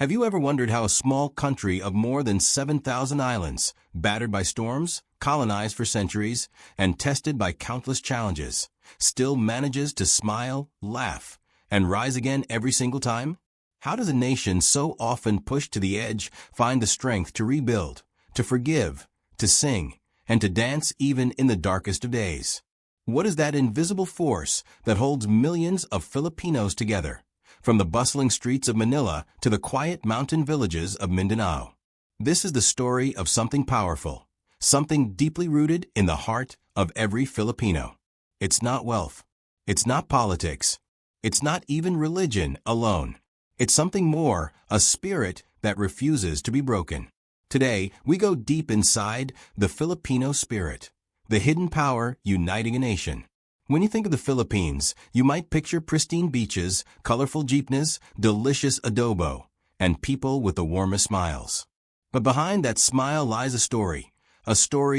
Have you ever wondered how a small country of more than 7,000 islands, battered by storms, colonized for centuries, and tested by countless challenges, still manages to smile, laugh, and rise again every single time? How does a nation so often pushed to the edge find the strength to rebuild, to forgive, to sing, and to dance even in the darkest of days? What is that invisible force that holds millions of Filipinos together, from the bustling streets of Manila to the quiet mountain villages of Mindanao? This is the story of something powerful, something deeply rooted in the heart of every Filipino. It's not wealth. It's not politics. It's not even religion alone. It's something more, a spirit that refuses to be broken. Today, we go deep inside the Filipino spirit, the hidden power uniting a nation. When you think of the Philippines, you might picture pristine beaches, colorful jeepneys, delicious adobo, and people with the warmest smiles. But behind that smile lies a story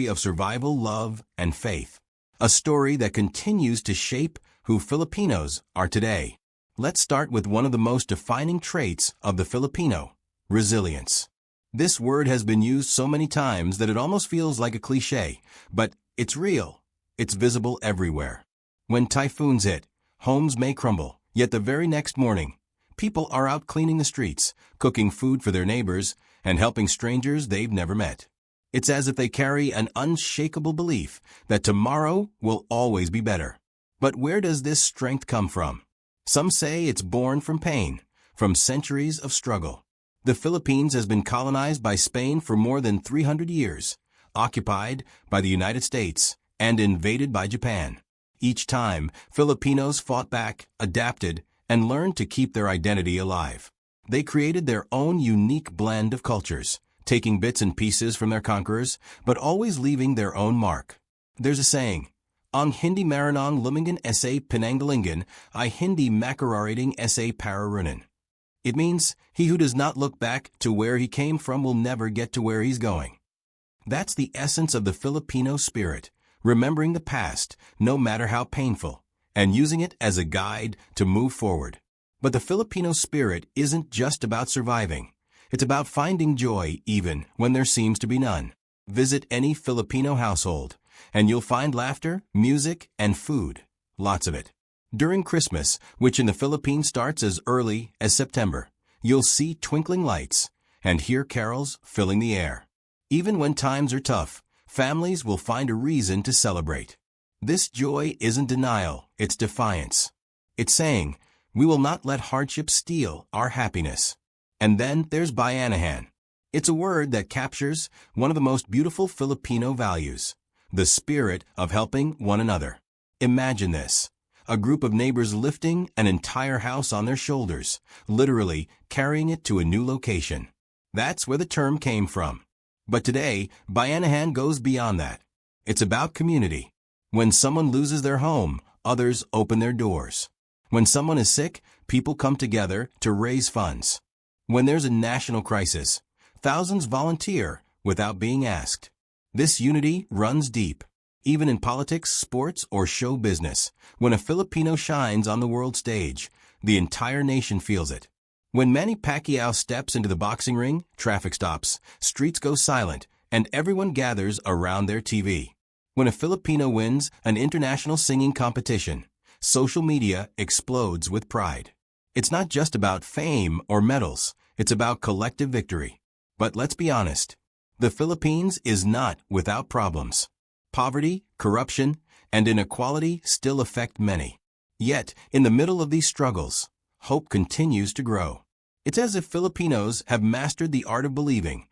of survival, love, and faith. A story that continues to shape who Filipinos are today. Let's start with one of the most defining traits of the Filipino: resilience. This word has been used so many times that it almost feels like a cliché, but it's real. It's visible everywhere. When typhoons hit, homes may crumble, yet the very next morning, people are out cleaning the streets, cooking food for their neighbors, and helping strangers they've never met. It's as if they carry an unshakable belief that tomorrow will always be better. But where does this strength come from? Some say it's born from pain, from centuries of struggle. The Philippines has been colonized by Spain for more than 300 years, occupied by the United States, and invaded by Japan. Each time, Filipinos fought back, adapted, and learned to keep their identity alive. They created their own unique blend of cultures, taking bits and pieces from their conquerors, but always leaving their own mark. There's a saying, "Ang hindi maranang lumingan sa pinanggalingan ay hindi makararating sa pararunan." It means, he who does not look back to where he came from will never get to where he's going. That's the essence of the Filipino spirit, remembering the past, no matter how painful, and using it as a guide to move forward. But the Filipino spirit isn't just about surviving. It's about finding joy even when there seems to be none. Visit any Filipino household, and you'll find laughter, music, and food. Lots of it. During Christmas, which in the Philippines starts as early as September, you'll see twinkling lights and hear carols filling the air. Even when times are tough, families will find a reason to celebrate. This joy isn't denial, it's defiance. It's saying, we will not let hardship steal our happiness. And then there's bayanihan. It's a word that captures one of the most beautiful Filipino values, the spirit of helping one another. Imagine this: a group of neighbors lifting an entire house on their shoulders, literally carrying it to a new location. That's where the term came from. But today, bayanihan goes beyond that. It's about community. When someone loses their home, others open their doors. When someone is sick, people come together to raise funds. When there's a national crisis, thousands volunteer without being asked. This unity runs deep. Even in politics, sports, or show business, when a Filipino shines on the world stage, the entire nation feels it. When Manny Pacquiao steps into the boxing ring, traffic stops, streets go silent, and everyone gathers around their TV. When a Filipino wins an international singing competition, social media explodes with pride. It's not just about fame or medals, it's about collective victory. But let's be honest, the Philippines is not without problems. Poverty, corruption, and inequality still affect many. Yet, in the middle of these struggles, hope continues to grow. It's as if Filipinos have mastered the art of believing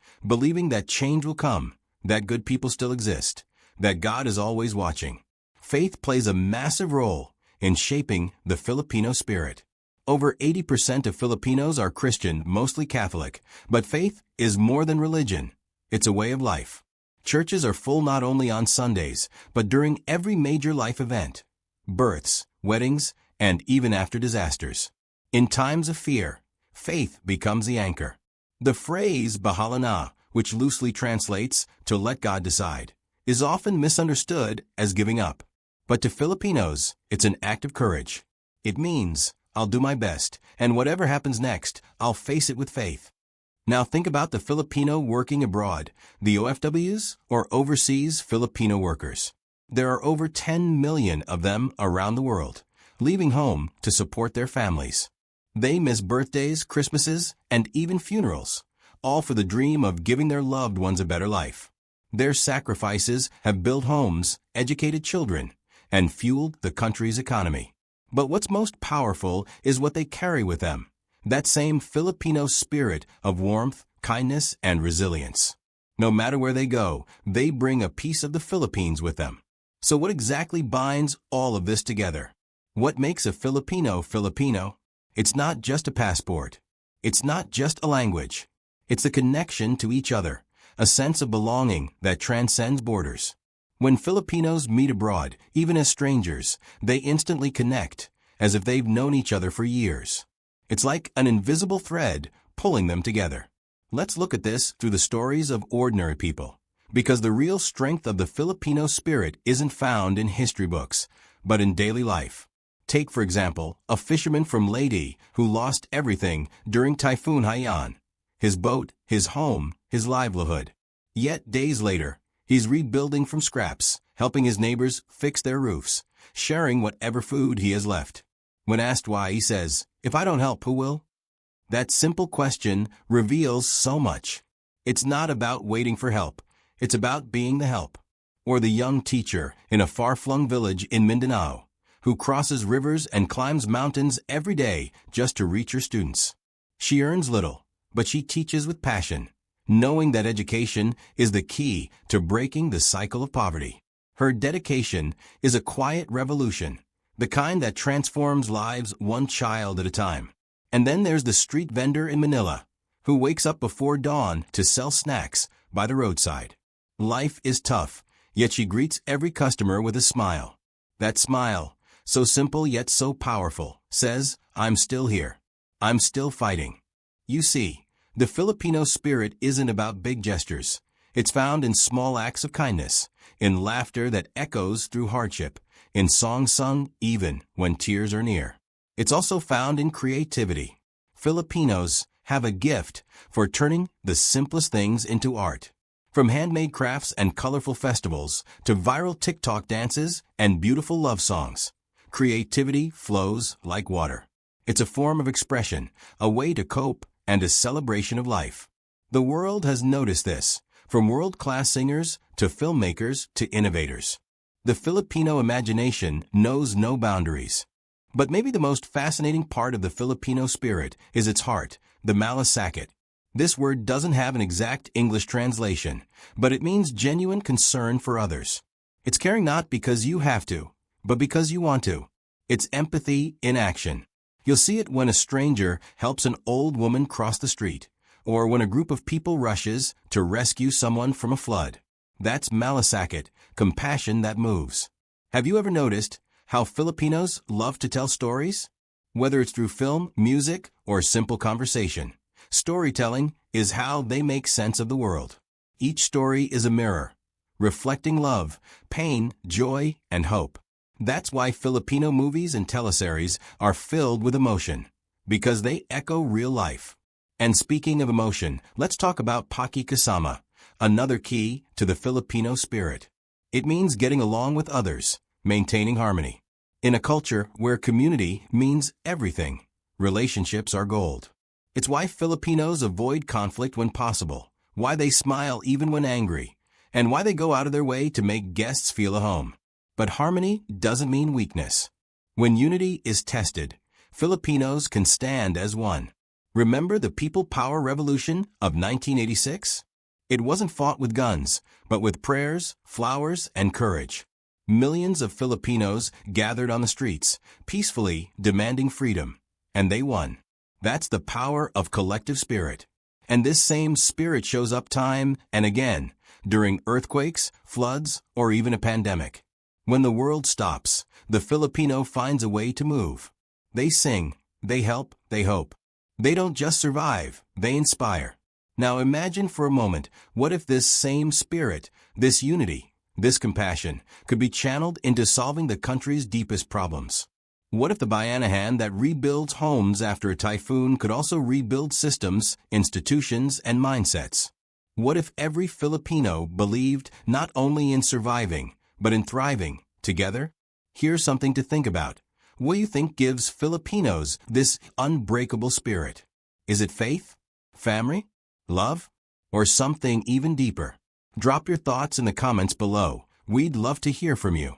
that change will come, that good people still exist, that God is always watching. Faith plays a massive role in shaping the Filipino spirit. Over 80% of Filipinos are Christian, mostly Catholic, but faith is more than religion. It's a way of life. Churches are full not only on Sundays, but during every major life event: births, weddings, and even after disasters. In times of fear, faith becomes the anchor. The phrase "bahala na," which loosely translates to "let God decide," is often misunderstood as giving up. But to Filipinos, it's an act of courage. It means, I'll do my best, and whatever happens next, I'll face it with faith. Now think about the Filipino working abroad, the OFWs, or overseas Filipino workers. There are over 10 million of them around the world, leaving home to support their families. They miss birthdays, Christmases, and even funerals, all for the dream of giving their loved ones a better life. Their sacrifices have built homes, educated children, and fueled the country's economy. But what's most powerful is what they carry with them, that same Filipino spirit of warmth, kindness, and resilience. No matter where they go, they bring a piece of the Philippines with them. So what exactly binds all of this together? What makes a Filipino Filipino? It's not just a passport. It's not just a language. It's a connection to each other, a sense of belonging that transcends borders. When Filipinos meet abroad, even as strangers, they instantly connect, as if they've known each other for years. It's like an invisible thread pulling them together. Let's look at this through the stories of ordinary people, because the real strength of the Filipino spirit isn't found in history books, but in daily life. Take, for example, a fisherman from Leyte who lost everything during Typhoon Haiyan. His boat, his home, his livelihood. Yet days later, he's rebuilding from scraps, helping his neighbors fix their roofs, sharing whatever food he has left. When asked why, he says, "If I don't help, who will?" That simple question reveals so much. It's not about waiting for help. It's about being the help. Or the young teacher in a far-flung village in Mindanao, who crosses rivers and climbs mountains every day just to reach her students. She earns little, but she teaches with passion, knowing that education is the key to breaking the cycle of poverty. Her dedication is a quiet revolution, the kind that transforms lives one child at a time. And then there's the street vendor in Manila, who wakes up before dawn to sell snacks by the roadside. Life is tough, yet she greets every customer with a smile. That smile, so simple yet so powerful, says, "I'm still here. I'm still fighting." You see, the Filipino spirit isn't about big gestures. It's found in small acts of kindness, in laughter that echoes through hardship, in songs sung even when tears are near. It's also found in creativity. Filipinos have a gift for turning the simplest things into art. From handmade crafts and colorful festivals to viral TikTok dances and beautiful love songs, creativity flows like water. It's a form of expression, a way to cope, and a celebration of life. The world has noticed this, from world-class singers to filmmakers to innovators. The Filipino imagination knows no boundaries. But maybe the most fascinating part of the Filipino spirit is its heart, the malasakit. This word doesn't have an exact English translation, but it means genuine concern for others. It's caring not because you have to, but because you want to. It's empathy in action. You'll see it when a stranger helps an old woman cross the street, or when a group of people rushes to rescue someone from a flood. That's malasakit, compassion that moves. Have you ever noticed how Filipinos love to tell stories? Whether it's through film, music, or simple conversation, storytelling is how they make sense of the world. Each story is a mirror, reflecting love, pain, joy, and hope. That's why Filipino movies and teleseries are filled with emotion, because they echo real life. And speaking of emotion, let's talk about pakikisama, another key to the Filipino spirit. It means getting along with others, maintaining harmony. In a culture where community means everything, relationships are gold. It's why Filipinos avoid conflict when possible, why they smile even when angry, and why they go out of their way to make guests feel at home. But harmony doesn't mean weakness. When unity is tested, Filipinos can stand as one. Remember the People Power Revolution of 1986? It wasn't fought with guns, but with prayers, flowers, and courage. Millions of Filipinos gathered on the streets, peacefully demanding freedom, and they won. That's the power of collective spirit. And this same spirit shows up time and again, during earthquakes, floods, or even a pandemic. When the world stops, the Filipino finds a way to move. They sing, they help, they hope. They don't just survive, they inspire. Now imagine for a moment, what if this same spirit, this unity, this compassion, could be channeled into solving the country's deepest problems? What if the Bayanihan that rebuilds homes after a typhoon could also rebuild systems, institutions, and mindsets? What if every Filipino believed not only in surviving, but in thriving, together? Here's something to think about. What do you think gives Filipinos this unbreakable spirit? Is it faith, family, love, or something even deeper? Drop your thoughts in the comments below. We'd love to hear from you.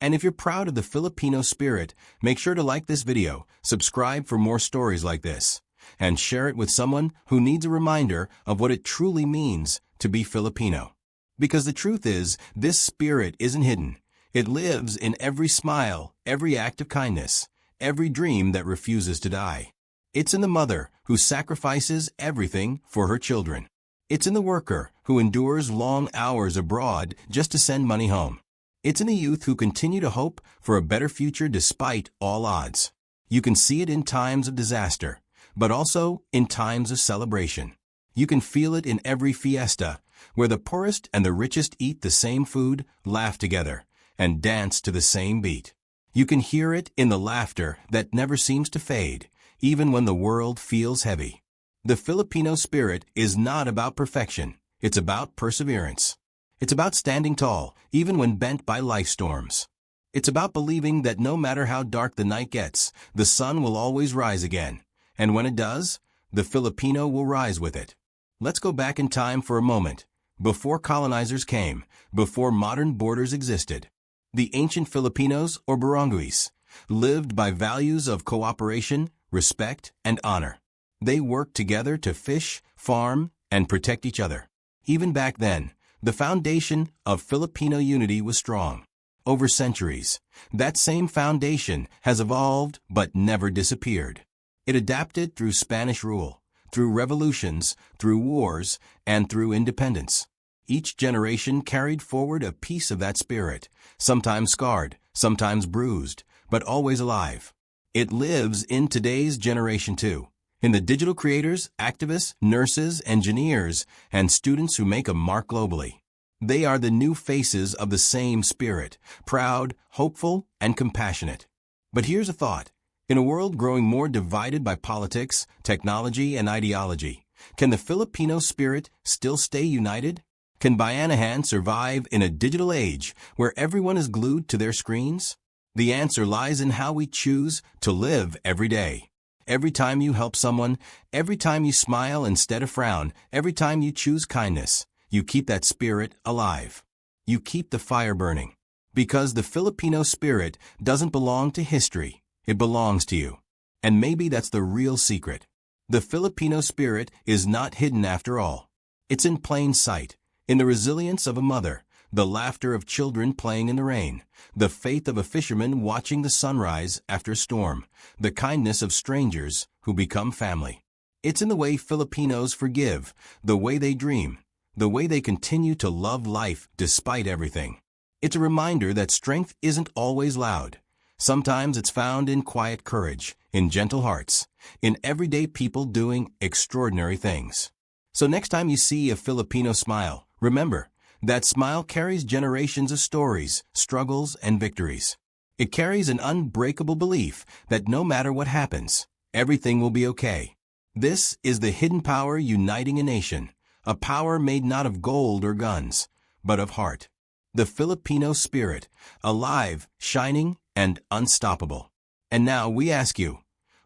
And if you're proud of the Filipino spirit, make sure to like this video, subscribe for more stories like this, and share it with someone who needs a reminder of what it truly means to be Filipino. Because the truth is, this spirit isn't hidden. It lives in every smile, every act of kindness, every dream that refuses to die. It's in the mother who sacrifices everything for her children. It's in the worker who endures long hours abroad just to send money home. It's in the youth who continue to hope for a better future despite all odds. You can see it in times of disaster, but also in times of celebration. You can feel it in every fiesta, where the poorest and the richest eat the same food, laugh together, and dance to the same beat. You can hear it in the laughter that never seems to fade, even when the world feels heavy. The Filipino spirit is not about perfection. It's about perseverance. It's about standing tall, even when bent by life storms. It's about believing that no matter how dark the night gets, the sun will always rise again. And when it does, the Filipino will rise with it. Let's go back in time for a moment. Before colonizers came, before modern borders existed, the ancient Filipinos, or barangays, lived by values of cooperation, respect, and honor. They worked together to fish, farm, and protect each other. Even back then, the foundation of Filipino unity was strong. Over centuries, that same foundation has evolved but never disappeared. It adapted through Spanish rule, through revolutions, through wars, and through independence. Each generation carried forward a piece of that spirit, sometimes scarred, sometimes bruised, but always alive. It lives in today's generation too. In the digital creators, activists, nurses, engineers, and students who make a mark globally. They are the new faces of the same spirit, proud, hopeful, and compassionate. But here's a thought. In a world growing more divided by politics, technology, and ideology, can the Filipino spirit still stay united? Can Bayanihan survive in a digital age where everyone is glued to their screens? The answer lies in how we choose to live every day. Every time you help someone, every time you smile instead of frown, every time you choose kindness, you keep that spirit alive. You keep the fire burning. Because the Filipino spirit doesn't belong to history, it belongs to you. And maybe that's the real secret. The Filipino spirit is not hidden after all. It's in plain sight, in the resilience of a mother, the laughter of children playing in the rain, the faith of a fisherman watching the sunrise after a storm, the kindness of strangers who become family. It's in the way Filipinos forgive, the way they dream, the way they continue to love life despite everything. It's a reminder that strength isn't always loud. Sometimes it's found in quiet courage, in gentle hearts, in everyday people doing extraordinary things. So next time you see a Filipino smile, remember, that smile carries generations of stories, struggles, and victories. It carries an unbreakable belief that no matter what happens, everything will be okay. This is the hidden power uniting a nation, a power made not of gold or guns, but of heart. The Filipino spirit, alive, shining, and unstoppable. And now we ask you,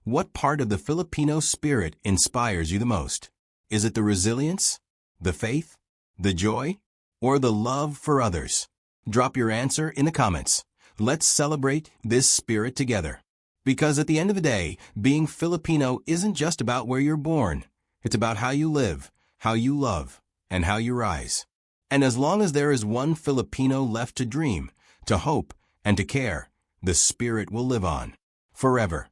what part of the Filipino spirit inspires you the most? Is it the resilience, the faith, the joy, or the love for others? Drop your answer in the comments. Let's celebrate this spirit together. Because at the end of the day, being Filipino isn't just about where you're born. It's about how you live, how you love, and how you rise. And as long as there is one Filipino left to dream, to hope, and to care, the spirit will live on forever.